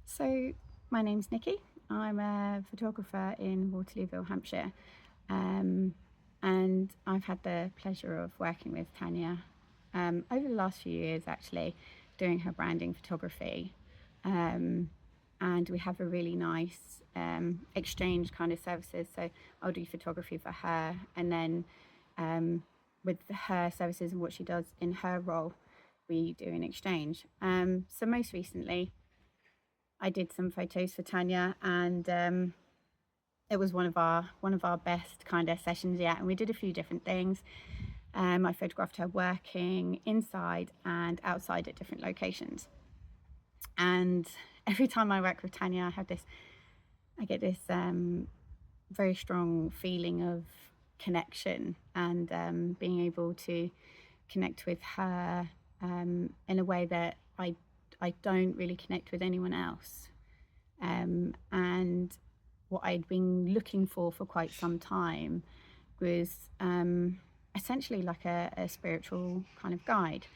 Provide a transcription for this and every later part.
So, my name's Nikki. I'm a photographer in Waterlooville, Hampshire. Um, and I've had the pleasure of working with Tania over the last few years, actually, doing her branding photography. Um, and we have a really nice exchange kind of services. So, I'll do photography for her, and then with her services and what she does in her role, we do an exchange. So, most recently, I did some photos for Tania, and it was one of our best kind of sessions yet. And we did a few different things. I photographed her working inside and outside at different locations. And every time I work with Tania, I get this very strong feeling of connection and being able to connect with her in a way that I don't really connect with anyone else. And what I'd been looking for quite some time was essentially like a spiritual kind of guide.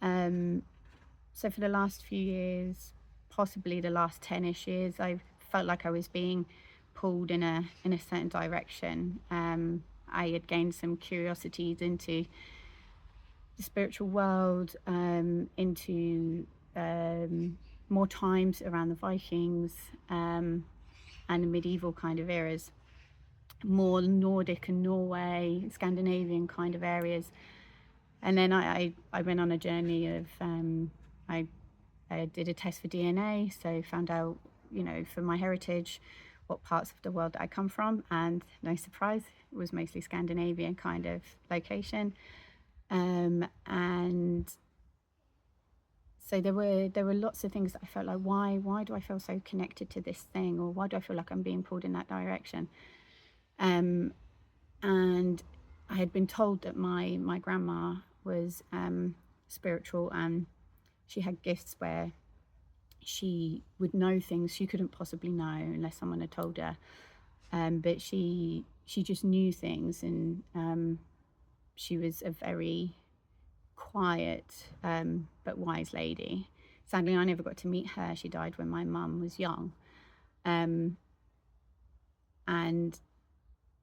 So for the last few years, possibly the last 10-ish years, I felt like I was being pulled in a certain direction. I had gained some curiosities into the spiritual world, into more times around the Vikings and the medieval kind of eras, more Nordic and Norway, Scandinavian kind of areas. And then I went on a journey of, I did a test for DNA, so found out, for my heritage, what parts of the world that I come from. And no surprise, it was mostly Scandinavian kind of location. And so there were lots of things that I felt like, why do I feel so connected to this thing, or why do I feel like I'm being pulled in that direction? And I had been told that my grandma was spiritual, and she had gifts where she would know things she couldn't possibly know unless someone had told her. But she just knew things, and she was a very quiet but wise lady. Sadly, I never got to meet her. She died when my mum was young. And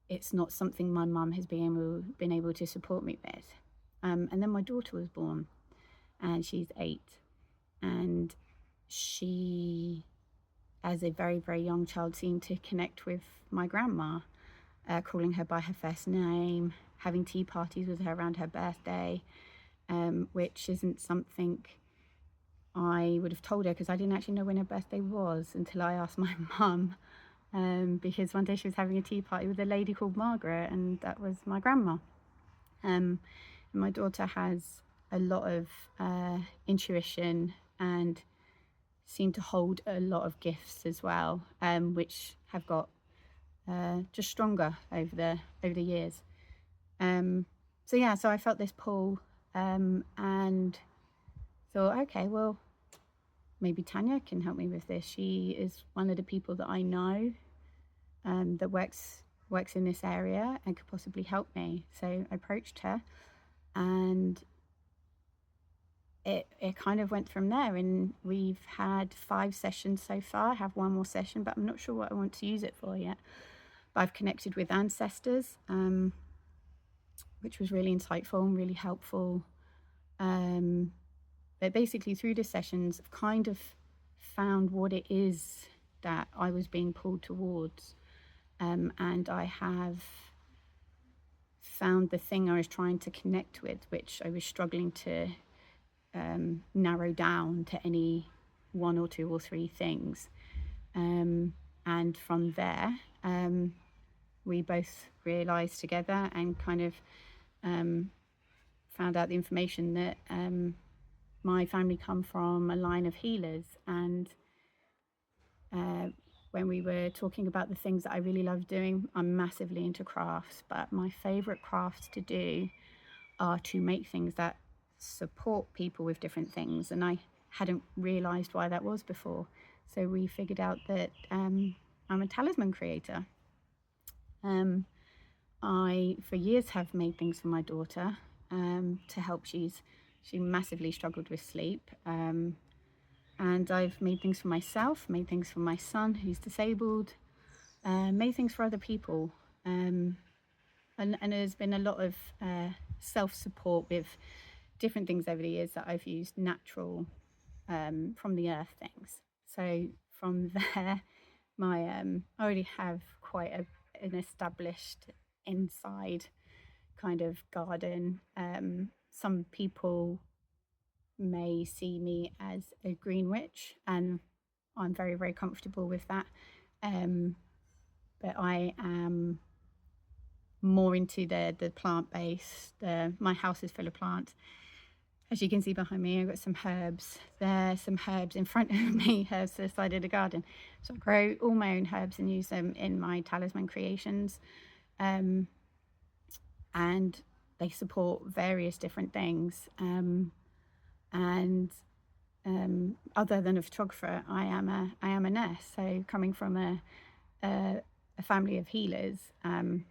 it's not something my mum has been able to support me with. And then my daughter was born, and she's 8. And she, as a very, very young child, seemed to connect with my grandma, calling her by her first name, having tea parties with her around her birthday, which isn't something I would have told her, because I didn't actually know when her birthday was until I asked my mum. Because one day she was having a tea party with a lady called Margaret, and that was my grandma. And my daughter has a lot of intuition and seemed to hold a lot of gifts as well, which have got just stronger over the years. So I felt this pull, and thought, okay, well, maybe Tania can help me with this. She is one of the people that I know that works in this area and could possibly help me. So I approached her, and it kind of went from there. And we've had 5 sessions so far. I have one more session, but I'm not sure what I want to use it for yet. But I've connected with ancestors, which was really insightful and really helpful. But basically, through the sessions, I've kind of found what it is that I was being pulled towards. And I have found the thing I was trying to connect with, which I was struggling to narrow down to any 1 or 2 or 3 things. And from there, we both realised together and kind of found out the information that my family come from a line of healers. And when we were talking about the things that I really love doing, I'm massively into crafts, but my favourite crafts to do are to make things that support people with different things. And I hadn't realised why that was before. So we figured out that I'm a talisman creator. I, for years, have made things for my daughter to help. She massively struggled with sleep. And I've made things for myself, made things for my son who's disabled, made things for other people. And there's been a lot of self-support with different things over the years that I've used natural from the earth things. So from there, I already have quite an established inside kind of garden. Some people may see me as a green witch, and I'm very, very comfortable with that. But I am more into the plant base. My house is full of plants. As you can see behind me, I've got some herbs. There's some herbs in front of me, herbs to the side of the garden. So I grow all my own herbs and use them in my talisman creations. And they support various different things. Other than a photographer, I am a nurse. So coming from a family of healers, and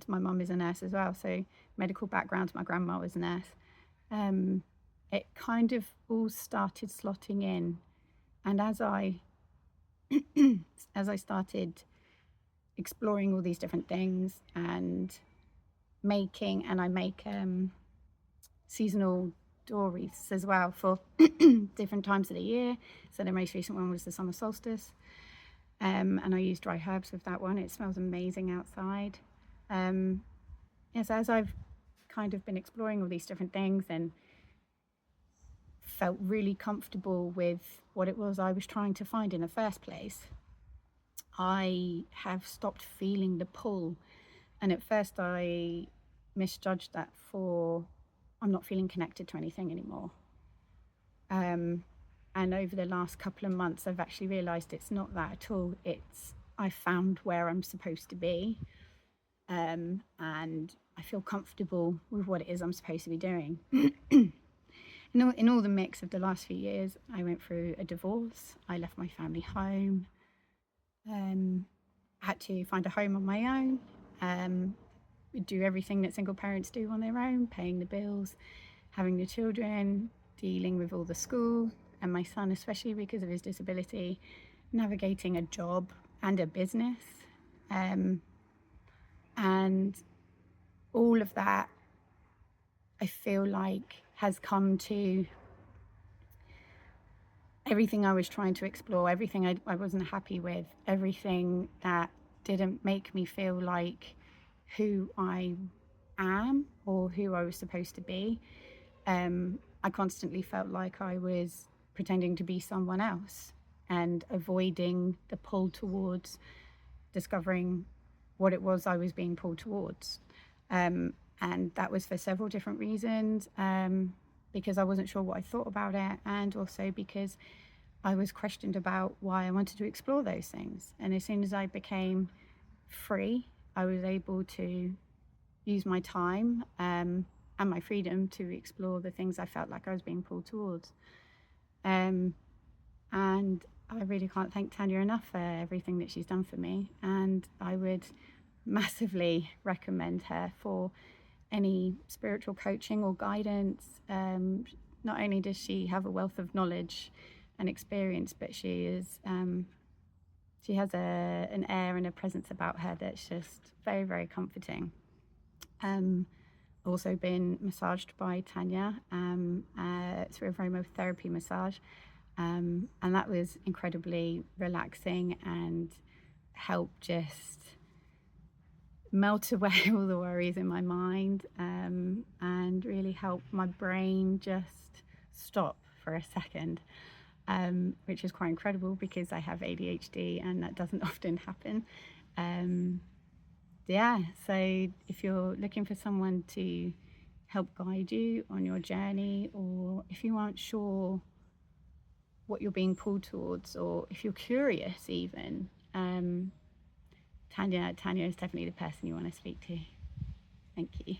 my mum is a nurse as well. So medical background, my grandma was a nurse. It kind of all started slotting in, and as I started exploring all these different things and I make seasonal door wreaths as well for different times of the year. So the most recent one was the summer solstice, and I used dry herbs with that one. It smells amazing outside. So as I've kind of been exploring all these different things and felt really comfortable with what it was I was trying to find in the first place, I have stopped feeling the pull. And at first I misjudged that for I'm not feeling connected to anything anymore. And over the last couple of months, I've actually realized it's not that at all. It's I found where I'm supposed to be. And I feel comfortable with what it is I'm supposed to be doing. In all the mix of the last few years, I went through a divorce. I left my family home. Had to find a home on my own. Do everything that single parents do on their own, paying the bills, having the children, dealing with all the school, and my son, especially because of his disability, navigating a job and a business. And all of that, I feel like, has come to everything I was trying to explore, everything I wasn't happy with, everything that didn't make me feel like who I am or who I was supposed to be. I constantly felt like I was pretending to be someone else and avoiding the pull towards discovering what it was I was being pulled towards. And that was for several different reasons, because I wasn't sure what I thought about it, and also because I was questioned about why I wanted to explore those things. And as soon as I became free, I was able to use my time and my freedom to explore the things I felt like I was being pulled towards. And I really can't thank Tania enough for everything that she's done for me. And I would massively recommend her for any spiritual coaching or guidance. Not only does she have a wealth of knowledge and experience, but she has an air and a presence about her that's just very, very comforting. Also been massaged by Tania through a aromatherapy massage, and that was incredibly relaxing and helped just melt away all the worries in my mind, and really help my brain just stop for a second, which is quite incredible because I have ADHD and that doesn't often happen. So if you're looking for someone to help guide you on your journey, or if you aren't sure what you're being pulled towards, or if you're curious even, Tania is definitely the person you want to speak to. Thank you.